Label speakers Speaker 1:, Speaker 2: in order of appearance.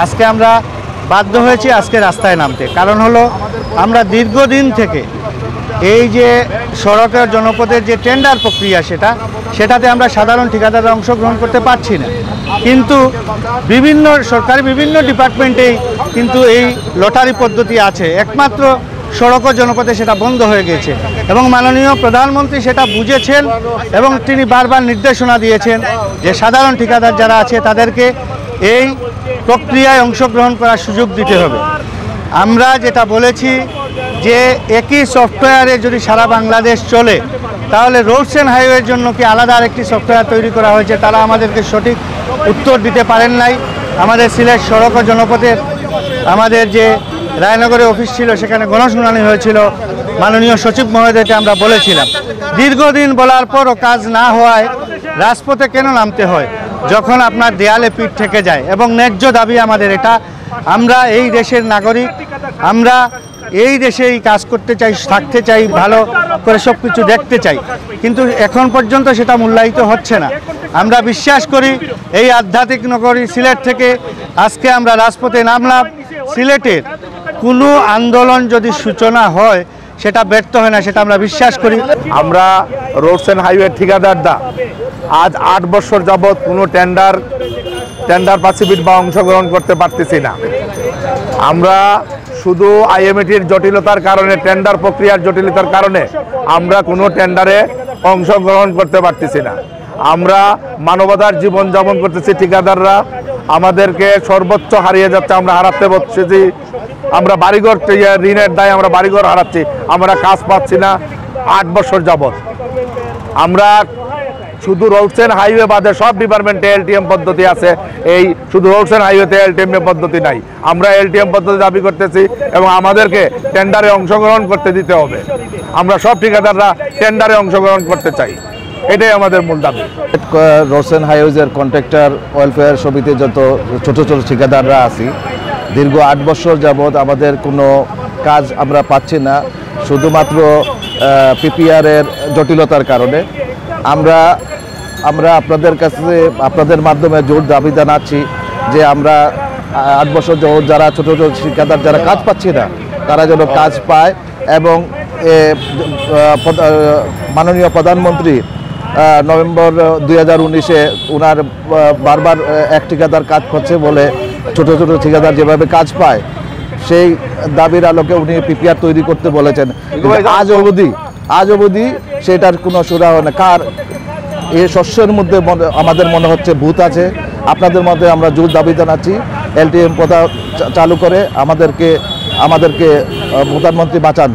Speaker 1: আজকে আমরা বাধ্য হয়েছি আজকে রাস্তায় নামতে, কারণ হলো আমরা দীর্ঘদিন থেকে এই যে সড়কের জনপদের যে টেন্ডার প্রক্রিয়া সেটাতে আমরা সাধারণ ঠিকাদাররা অংশগ্রহণ করতে পারছি না। কিন্তু বিভিন্ন সরকারি বিভিন্ন ডিপার্টমেন্টেই কিন্তু এই লটারি পদ্ধতি আছে, একমাত্র সড়ক ও জনপদে সেটা বন্ধ হয়ে গেছে এবং মাননীয় প্রধানমন্ত্রী সেটা বুঝেছেন এবং তিনি বারবার নির্দেশনা দিয়েছেন যে সাধারণ ঠিকাদার যারা আছে তাদেরকে এই প্রক্রিয়ায় অংশগ্রহণ করার সুযোগ দিতে হবে। আমরা যেটা বলেছি যে একই সফটওয়্যারে যদি সারা বাংলাদেশ চলে তাহলে রোডস অ্যান্ড হাইওয়ের জন্য কি আলাদা আরেকটি সফটওয়্যার তৈরি করা হয়েছে, তারা আমাদেরকে সঠিক উত্তর দিতে পারেন নাই। আমাদের সিলেট সড়ক ও জনপথের আমাদের যে রায়নগরে অফিস ছিল সেখানে গণশুনানি হয়েছিল, মাননীয় সচিব মহোদয়কে আমরা বলেছিলাম। দীর্ঘদিন বলার পরও কাজ না হওয়ায় রাজপথে কেন নামতে হয় যখন আপনার দেয়ালে পিঠ থেকে যায়? এবং ন্যায্য দাবি আমাদের এটা, আমরা এই দেশের নাগরিক, আমরা এই দেশেই কাজ করতে চাই, থাকতে চাই, ভালো করে সব কিছু দেখতে চাই, কিন্তু এখন পর্যন্ত সেটা মূল্যায়িত হচ্ছে না। আমরা বিশ্বাস করি এই আধ্যাত্মিক নগরী সিলেট থেকে আজকে আমরা রাজপথে নামলাম। সিলেটের কোনো আন্দোলন যদি সূচনা হয় সেটা ব্যর্থ হয় না, সেটা আমরা বিশ্বাস করি।
Speaker 2: আমরা রোডস অ্যান্ড হাইওয়ে ঠিকাদাররা আজ 8 বছর যাবৎ কোনো টেন্ডার পার্টিসিপেট বা অংশগ্রহণ করতে পারতেছি না। আমরা শুধু আইএমএটির জটিলতার কারণে, টেন্ডার প্রক্রিয়ার জটিলতার কারণে আমরা কোনো টেন্ডারে অংশগ্রহণ করতে পারতেছি না। আমরা মানবতার জীবন যাপন করতেছি, ঠিকাদাররা আমাদেরকে সর্বোচ্চ হারিয়ে যাচ্ছে, আমরা হারাতে বসেছি। আমরা বাড়িঘর ঋণের দায়ে আমরা বাড়িঘর হারাচ্ছি, আমরা কাজ পাচ্ছি না 8 বছর যাবৎ। আমরা শুধু রোডস অ্যান্ড হাইওয়ে বাদে সব ডিপার্টমেন্টে এলটিএম পদ্ধতি আছে, এই শুধু রোডস অ্যান্ড হাইওয়েতে এলটিএম পদ্ধতি নাই। আমরা এলটিএম পদ্ধতি দাবি করতেছি এবং আমাদেরকে টেন্ডারে অংশগ্রহণ করতে দিতে হবে। আমরা সব ঠিকাদাররা টেন্ডারে অংশগ্রহণ করতে চাই, এটাই আমাদের মূল দাবি।
Speaker 3: রোডস অ্যান্ড হাইওয়েজের কন্ট্রাক্টর ওয়েলফেয়ার সমিতির যত ছোট ছোট ঠিকাদাররা আছি, দীর্ঘ 8 বছর যাবৎ আমাদের কোনো কাজ আমরা পাচ্ছি না, শুধুমাত্র পিপিআরের জটিলতার কারণে। আমরা আপনাদের কাছে, আপনাদের মাধ্যমে জোর দাবি জানাচ্ছি যে আমরা 8 বছর যাবৎ যারা ছোট ছোট ঠিকাদার যারা কাজ পাচ্ছি না তারা যেন কাজ পায় এবং মাননীয় প্রধানমন্ত্রী নভেম্বর 2019-এ ওনার বারবার এক ঠিকাদার কাজ করছে বলে ছোট ছোট ঠিকাদার যেভাবে কাজ পায় সেই দাবির আলোকে উনি পিপিআর তৈরি করতে বলেছেন। আজ অবধি সেটার কোনো সুরা হয় না। এই শস্যের মধ্যে আমাদের মনে হচ্ছে ভূত আছে। আপনাদের মধ্যে আমরা জোর দাবি জানাচ্ছি এলটিএম প্রথা চালু করে আমাদেরকে প্রধানমন্ত্রী বাঁচান।